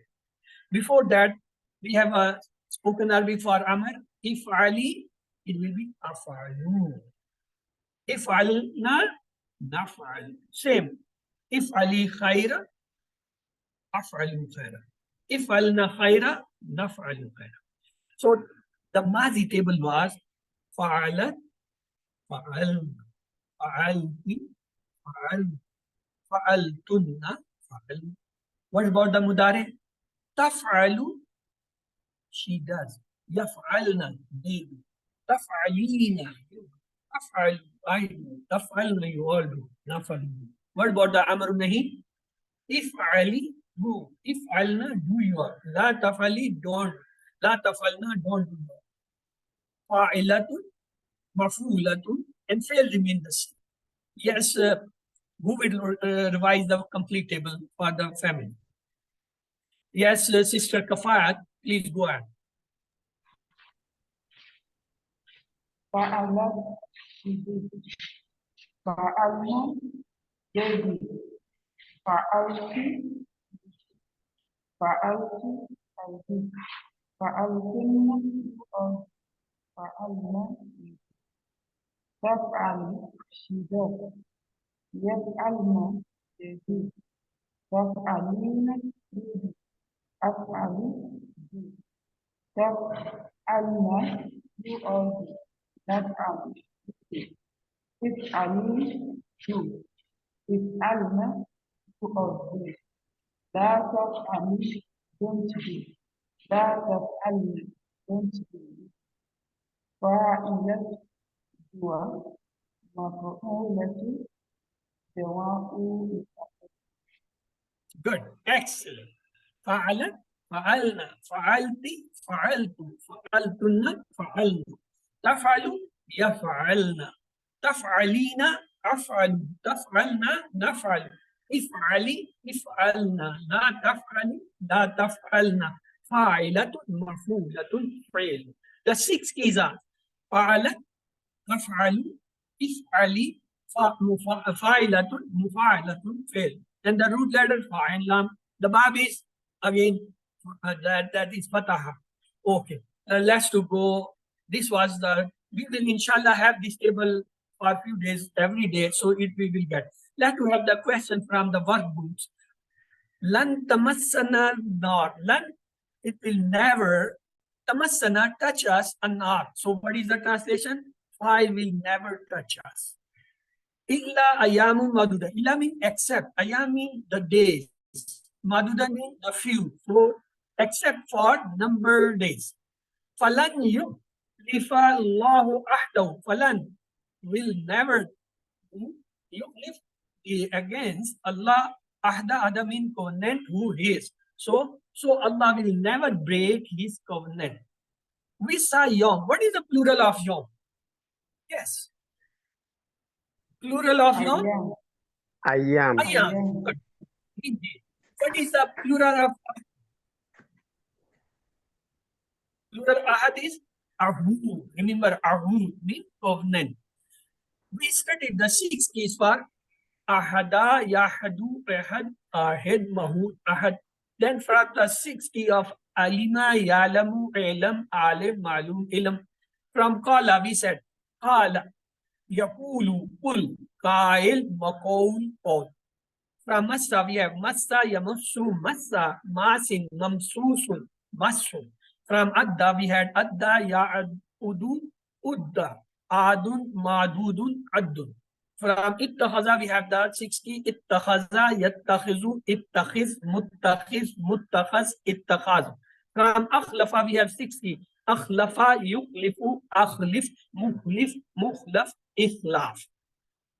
A: Before that, we have a spoken Arabic for Amar. If Ali, it will be afalu. If alna, nafal. Same. If Ali khaira, afalu khaira. If alna khaira, nafalu khaira. So the Mazi table was fa'alat, fa'al, fa'alti, fa'al, fa'altunna, fa'al. What about the Mudare? Taf'alu, she does. Yaf'alna, they do. Taf'alina, you. Taf'alu, I do. Taf'alna, you all do. Nafalu. What about the Amr Nahi? If'ali, do. If'alna, do you all. La taf'ali, don't. La taf'alna, don't do. Fa'ilatun, maf'ulatun, and fail remain the same. Yes, who will revise the complete table for the family? Yes, Sister Kafayat, please go ahead.
E: فعلت فعلنا يدي فعلت أيدي فعلتن فعلنا تفعل شداد يفعلن يدي تفعلين يدي أفعل تفعلن يؤدي نفعل تفعلين do تفعلن تؤدي لا تفعلين don't do لا تفعلن don't do فاعلة هو مفعولة سواء
A: Good, excellent. فعلت, فعلنا, فعلتي, فعلت, فعلتن, فعلنا. تفعل, يفعلن. تفعلين, أفعل. تفعلنا, نفعل. افعلي, افعلنا. لا تفعلي, لا تفعلنا. فاعلة, مفعولة, فعل. The 6 keys are فعلت, تفعل, افعلي, فاعلة, مفاعلة, فعل. And the root letter fa'in lam. The bab is again that is fataha. Okay, let's to go. This was the, we will inshallah have this table for a few days every day, so it we will get. Let's to have the question from the workbooks. Lan tamassana nar. Lan, it will never, tamassana, touch us, a nar. So what is the translation? Fire will never touch us. Illa ayamun maduda. Illa means except. Ayam means the days. Maduda means the few. So except for number days. Falan yukhlifa Allahu ahdahu. Falan will never yuklif against Allah ahda. Ahda means covenant, who is. So Allah will never break his covenant. We saw yom. What is the plural of yom? Yes. Plural of yom?
B: Ayam.
A: Ayam. Good. Indeed. What is the plural of ahad is ahud. Remember, ahud means covenant. We studied the 6 keys for ahada, yahadu, ahad, ahad, mahud, ahad. Then from the 6 key of alima, yalamu, ilam, alim, malum, ilm. From qala we said qala, yaqulu, qul, qail, maqul, qaul. From massa we have massa, yamassu, massa, masin, mamsusun, massun. From adda we had adda, ya'udu, udda, adun, madudun, addun. From ittakhaza we have the 60, ittakhaza, yattakhizu, ittakhiz, muttakhiz, muttakhaz, ittakhaz. From akhlafa we have 60, akhlafa, yuklifu, akhlif, mukhlif, mukhlaf, ikhlaf.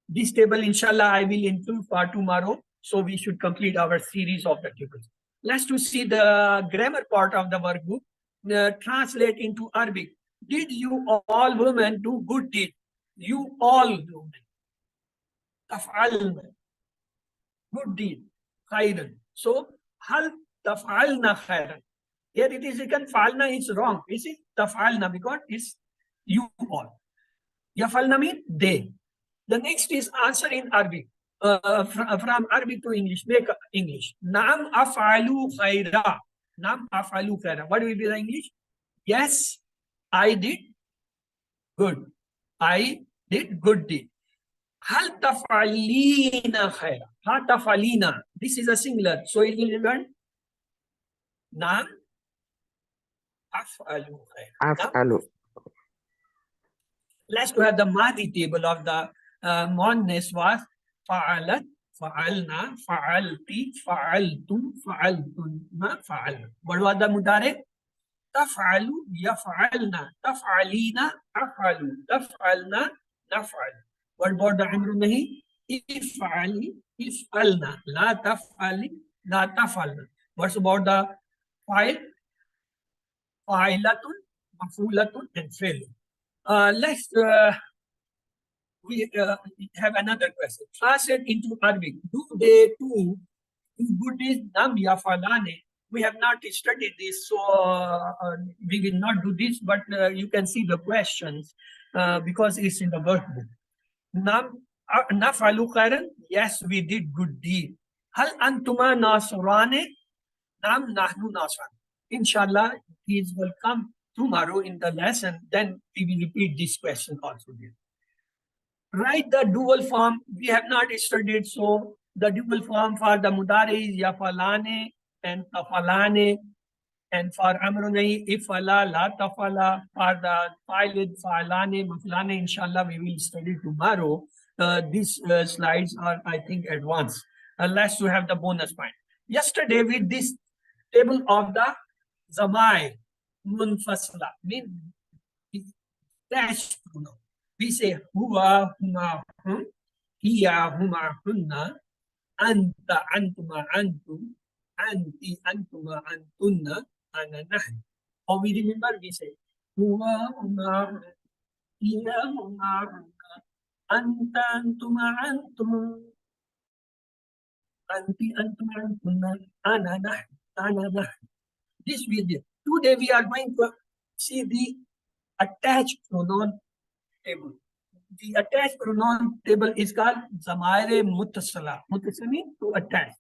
A: This table, inshallah, I will include for tomorrow. So we should complete our series of the tables. Let's to see the grammar part of the workbook. Translate into Arabic. Did you all women do good deed? You all women. Taf'alna. Good deed. Khairan. So, hal taf'alna khairan. Here it is written, fa'alna is wrong. Is it taf'alna? Because it's you all. Yafalna means they. The next is answer in Arabic. From Arabic to English, make English. Naam af'alu khaira. Naam af'alu khaira. What will be the English? Yes, I did good. I did good deed. Hal taf'alina khaira. Ha taf'alina. This is a singular. So it will be learn. Naam af'alu khaira.
B: Af'alu.
A: Let's to have the Madi table of the Muannas was fa'alat, fa'alna, fa'alti, fa'altu, fa'altunna, fa'al. What was the Mudare? Taf'alu, yaf'alna, taf'alina, af'alu, taf'alna, naf'al. What about the Amru Nahi? If'ali, if'alna, la taf'ali, la taf'alna. What's about the fa'il? Fa'ilatun, mafulatun, and fi'lun. Let's we have another question. Translate into Arabic. Do they too do good deeds? Nam yafalane. We have not studied this, so we will not do this. But you can see the questions because it's in the workbook. Nam nafalu khairan. Yes, we did good deed. Hal antuma nasrane. Nam nahnu nasran. Inshallah, these will come tomorrow in the lesson. Then we will repeat this question also. Write the dual form. We have not studied, so the dual form for the mudari is yafalane and tafalane, and for amrunai ifala la tafala. For the fa'il fa'alane maflane, inshallah we will study tomorrow. These slides are, I think, advanced. Let's to have the bonus point. Yesterday with this table of the zamair munfasla, mean dash pronoun. We say huwa, huma, hum, hiya, huma, hunna, anta, antuma, antum, anti, antuma, antunna, ana, nahnu. Or we remember, we say huwa, huma, hiya, huma, hunna, anta, antuma, antum, anti, antuma, antunna, ana, nahnu, ana, nahnu. This we did. Today we are going to see the attached pronoun table. the attached pronoun table is called Zamaire Muttasala. Muttasala means to attach.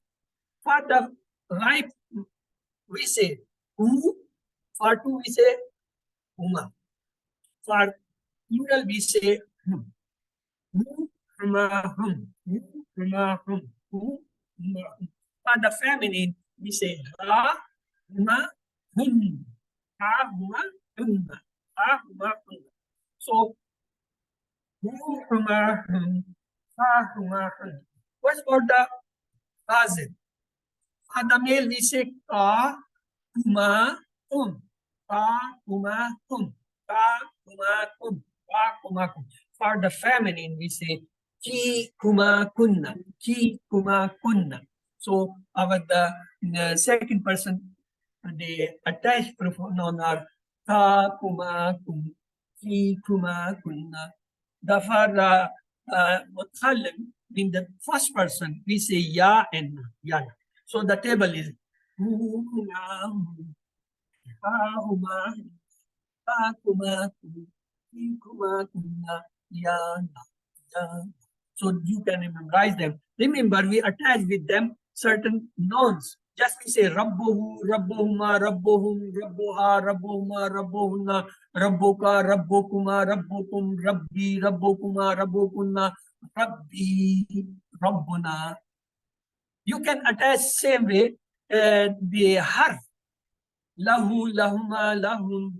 A: For the right, we say who. For two, we say huma. For plural, we say hum. Who, huma, hum. Who, huma, hum. Who, huma, hum. For the feminine, we say ha, huma, hum. Ha, huma, hum. Ha, huma, hum. So, who, huma, hum. Ha, huma, hum. What's about the cousin? For the male, we say ka, huma, hum. Ka, huma, hum. Ka, huma, hum. Ka, huma, hum. For the feminine, we say ki, kuma, kunna. Ki, kuma, kunna. So, the second person, the attached pronoun are ka, kuma, kum. Ki, kuma, kunna. The for the mutkallim, in the first person, we say ya and yana. So the table is hu, ya, hum, ha, huma, ha, kuma, kum, ki, kuma, kunna, ya, na, ya. So you can memorize them. Remember, we attach with them certain nouns. Just we say Rabbuhu, Rabbuhuma, Rabbuhum, Rabbuha, Rabbuhuma, Rabbuhunna, Rabbuka, Rabbukuma, Rabbukum, Rabbi, Rabbukuma, Rabbukunna, Rabbi, Rabbuna. You can attach same way the harf. Lahu, Lahuma, Lahum,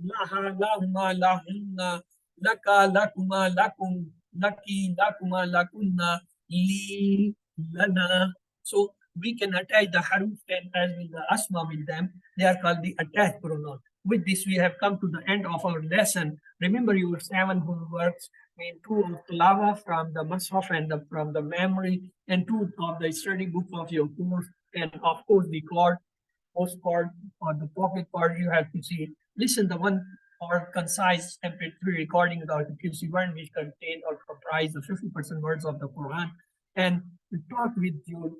A: Laha, Lahuma, Lahunna, Laka, Lakuma, Lakum, Laki, Lakuma, Lakunna, Li, Lana. So we can attach the haruf and as with the asma with them. They are called the attached pronoun. With this, we have come to the end of our lesson. Remember your 7 homeworks, in 2 of tilawah from the Mus'haf and from the memory, and 2 of the study book of your course, and of course the card, postcard or the pocket card you have to see. Listen the 1 or concise MP3 recording of the QC1 which contain or comprise the 50% words of the Quran, and talk with your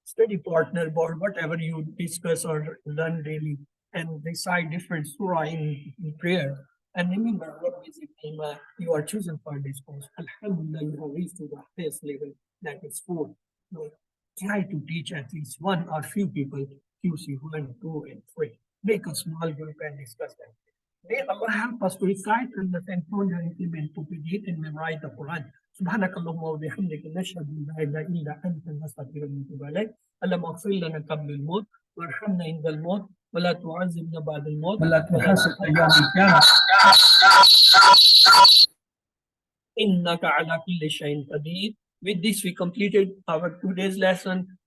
A: study partner about whatever you discuss or learn daily, and recite different surah in prayer. And remember what basic name you are chosen for this course. Alhamdulillah, you have reached to the highest level, that is 4. So try to teach at least 1 or few people QC1, 2, and 3. Make a small group and discuss them. May Allah help us to recite, understand, ponder, implement, to predict, and memorize the Quran. سبحانك اللهم وبحمدك نشهد أن لا إله إلا أنت نستغفرك ونتوب إليك. اللهم اغفر لنا قبل الموت وارحمنا عند الموت ولا تعذبنا بعد الموت ولا تحاسبنا يوم القيامة إنك على كل شيء قدير. With this, we completed our today's lesson.